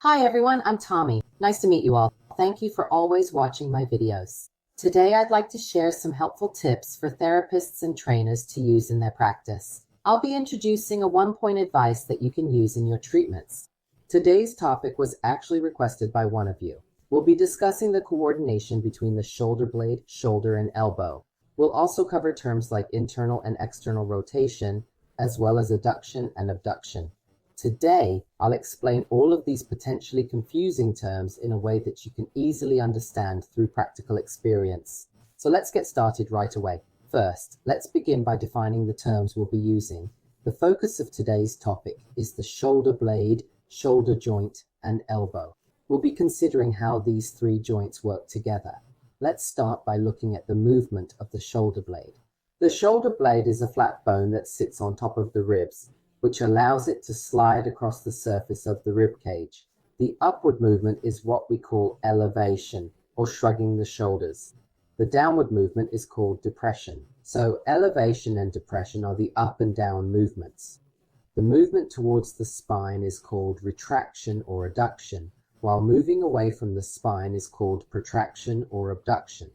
Hi everyone, I'm Tommy. Nice to meet you all. Thank you for always watching my videos. Today I'd like to share some helpful tips for therapists and trainers to use in their practice. I'll be introducing a one-point advice that you can use in your treatments. Today's topic was actually requested by one of you. We'll be discussing the coordination between the shoulder blade, shoulder, and elbow. We'll also cover terms like internal and external rotation, as well as adduction and abduction. Today, I'll explain all of these potentially confusing terms in a way that you can easily understand through practical experience. So let's get started right away. First, let's begin by defining the terms we'll be using. The focus of today's topic is the shoulder blade, shoulder joint, and elbow. We'll be considering how these three joints work together. Let's start by looking at the movement of the shoulder blade. The shoulder blade is a flat bone that sits on top of the ribs, which allows it to slide across the surface of the rib cage. The upward movement is what we call elevation, or shrugging the shoulders. The downward movement is called depression. So elevation and depression are the up and down movements. The movement towards the spine is called retraction or adduction, while moving away from the spine is called protraction or abduction.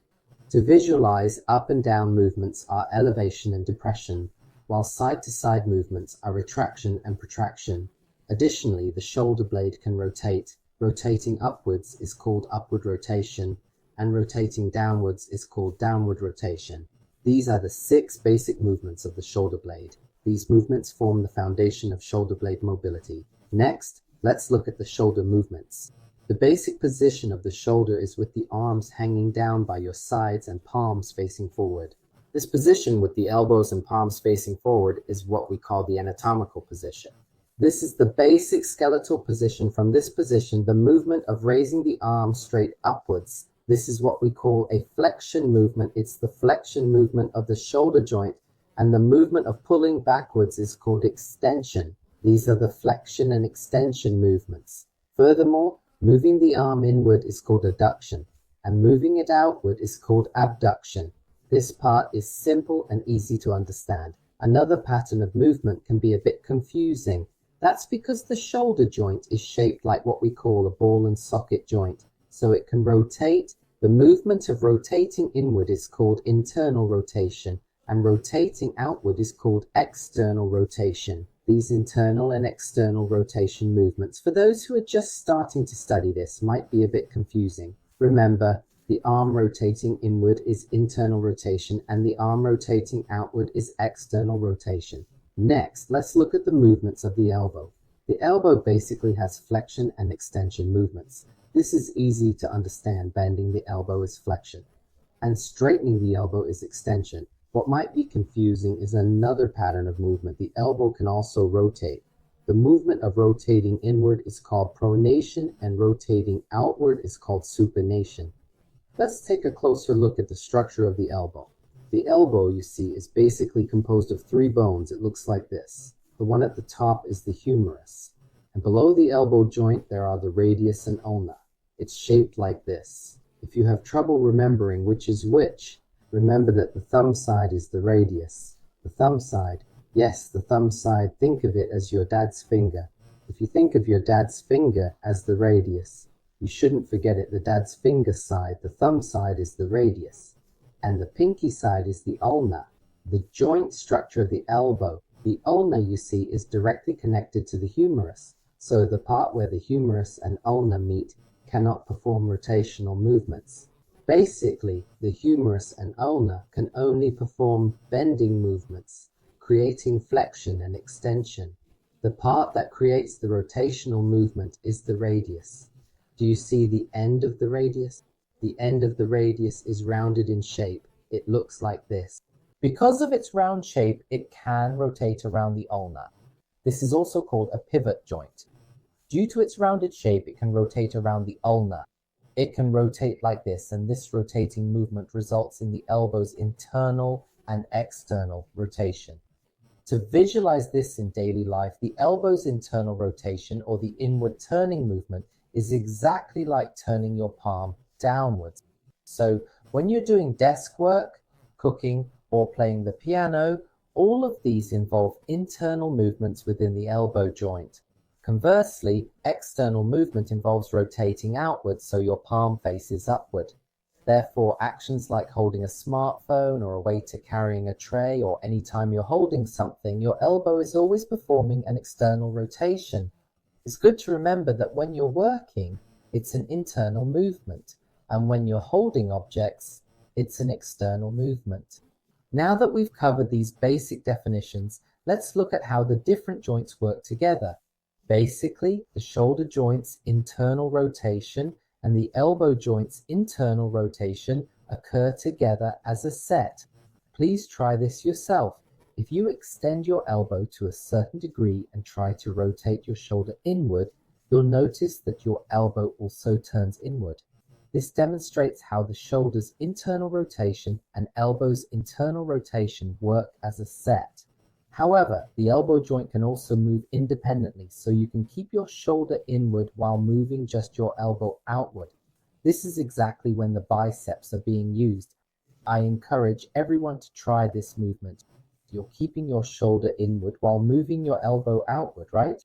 To visualize, up and down movements are elevation and depression, while side-to-side movements are retraction and protraction. Additionally, the shoulder blade can rotate. Rotating upwards is called upward rotation, and rotating downwards is called downward rotation. These are the 6 basic movements of the shoulder blade. These movements form the foundation of shoulder blade mobility. Next, let's look at the shoulder movements. The basic position of the shoulder is with the arms hanging down by your sides and palms facing forward. This position with the elbows and palms facing forward is what we call the anatomical position. This is the basic skeletal position. From this position, the movement of raising the arm straight upwards, this is what we call a flexion movement. It's the flexion movement of the shoulder joint, and the movement of pulling backwards is called extension. These are the flexion and extension movements. Furthermore, moving the arm inward is called adduction, and moving it outward is called abduction. This part is simple and easy to understand. Another pattern of movement can be a bit confusing. That's because the shoulder joint is shaped like what we call a ball and socket joint, so it can rotate. The movement of rotating inward is called internal rotation, and rotating outward is called external rotation. These internal and external rotation movements, for those who are just starting to study this, might be a bit confusing. Remember, the arm rotating inward is internal rotation, and the arm rotating outward is external rotation. Next, let's look at the movements of the elbow. The elbow basically has flexion and extension movements. This is easy to understand. Bending the elbow is flexion, and straightening the elbow is extension. What might be confusing is another pattern of movement. The elbow can also rotate. The movement of rotating inward is called pronation, and rotating outward is called supination. Let's take a closer look at the structure of the elbow. The elbow, you see, is basically composed of 3 bones. It looks like this. The one at the top is the humerus, and below the elbow joint there are the radius and ulna. It's shaped like this. If you have trouble remembering which is which, remember that the thumb side is the radius. The thumb side, yes, the thumb side, think of it as your dad's finger. If you think of your dad's finger as the radius, you shouldn't forget it. The dad's finger side, the thumb side, is the radius, and the pinky side is the ulna. The joint structure of the elbow, the ulna, you see, is directly connected to the humerus, so the part where the humerus and ulna meet cannot perform rotational movements. Basically, the humerus and ulna can only perform bending movements, creating flexion and extension. The part that creates the rotational movement is the radius. Do you see the end of the radius? The end of the radius is rounded in shape. It looks like this. Because of its round shape, it can rotate around the ulna. This is also called a pivot joint. Due to its rounded shape, it can rotate around the ulna. It can rotate like this, and this rotating movement results in the elbow's internal and external rotation. To visualize this in daily life, the elbow's internal rotation, or the inward turning movement, is exactly like turning your palm downwards. So when you're doing desk work, cooking, or playing the piano, all of these involve internal movements within the elbow joint. Conversely, external movement involves rotating outward so your palm faces upward. Therefore, actions like holding a smartphone or a waiter carrying a tray, or any time you're holding something, your elbow is always performing an external rotation. It's good to remember that when you're working, it's an internal movement, and when you're holding objects, it's an external movement. Now that we've covered these basic definitions, let's look at how the different joints work together. Basically, the shoulder joint's internal rotation and the elbow joint's internal rotation occur together as a set. Please try this yourself. If you extend your elbow to a certain degree and try to rotate your shoulder inward, you'll notice that your elbow also turns inward. This demonstrates how the shoulder's internal rotation and elbow's internal rotation work as a set. However, the elbow joint can also move independently, so you can keep your shoulder inward while moving just your elbow outward. This is exactly when the biceps are being used. I encourage everyone to try this movement. You're keeping your shoulder inward while moving your elbow outward, right?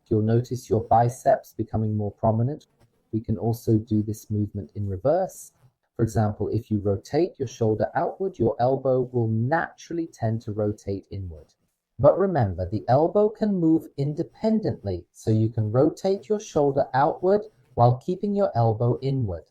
You'll notice your biceps becoming more prominent. We can also do this movement in reverse. For example, if you rotate your shoulder outward, your elbow will naturally tend to rotate inward. But remember, the elbow can move independently, so you can rotate your shoulder outward while keeping your elbow inward.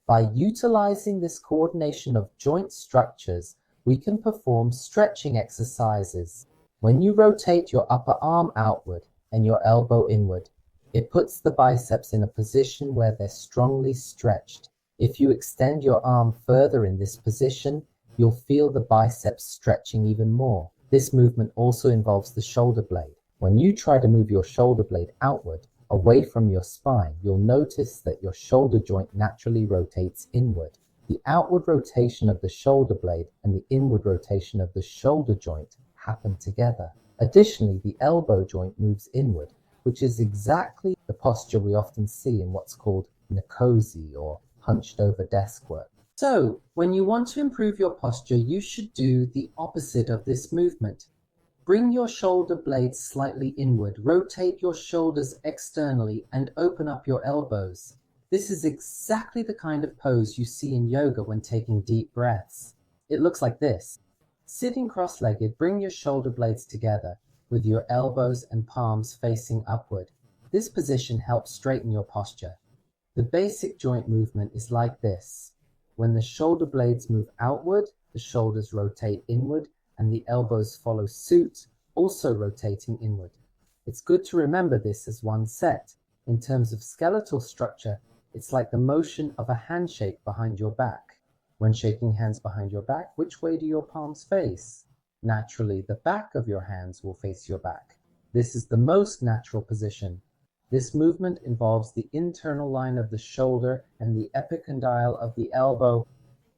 By utilizing this coordination of joint structures, we can perform stretching exercises. When you rotate your upper arm outward and your elbow inward, it puts the biceps in a position where they're strongly stretched. If you extend your arm further in this position, you'll feel the biceps stretching even more. This movement also involves the shoulder blade. When you try to move your shoulder blade outward, away from your spine, you'll notice that your shoulder joint naturally rotates inward. The outward rotation of the shoulder blade and the inward rotation of the shoulder joint happen together. Additionally, the elbow joint moves inward, which is exactly the posture we often see in what's called narcosis or hunched over desk work. So, when you want to improve your posture, you should do the opposite of this movement. Bring your shoulder blades slightly inward, rotate your shoulders externally, and open up your elbows. This is exactly the kind of pose you see in yoga when taking deep breaths. It looks like this. Sitting cross-legged, bring your shoulder blades together, with your elbows and palms facing upward. This position helps straighten your posture. The basic joint movement is like this. When the shoulder blades move outward, the shoulders rotate inward, and the elbows follow suit, also rotating inward. It's good to remember this as one set. In terms of skeletal structure, it's like the motion of a handshake behind your back. When shaking hands behind your back, which way do your palms face? Naturally, the back of your hands will face your back. This is the most natural position. This movement involves the internal line of the shoulder and the epicondyle of the elbow.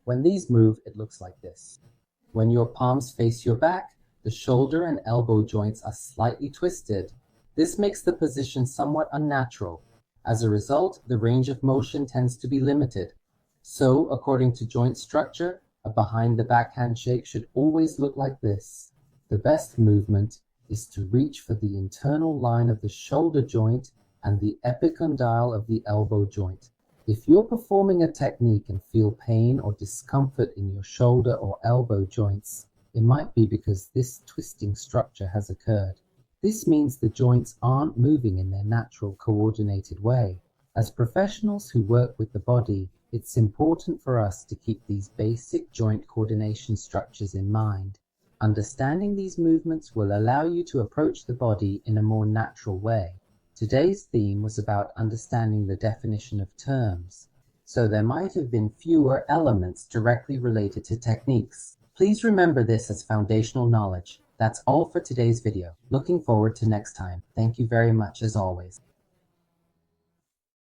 When these move, it looks like this. When your palms face your back, the shoulder and elbow joints are slightly twisted. This makes the position somewhat unnatural. As a result, the range of motion tends to be limited. So, according to joint structure, a behind-the-back handshake should always look like this. The best movement is to reach for the internal line of the shoulder joint and the epicondyle of the elbow joint. If you're performing a technique and feel pain or discomfort in your shoulder or elbow joints, it might be because this twisting structure has occurred. This means the joints aren't moving in their natural coordinated way. As professionals who work with the body, it's important for us to keep these basic joint coordination structures in mind. Understanding these movements will allow you to approach the body in a more natural way. Today's theme was about understanding the definition of terms, so there might have been fewer elements directly related to techniques. Please remember this as foundational knowledge. That's all for today's video. Looking forward to next time. Thank you very much as always.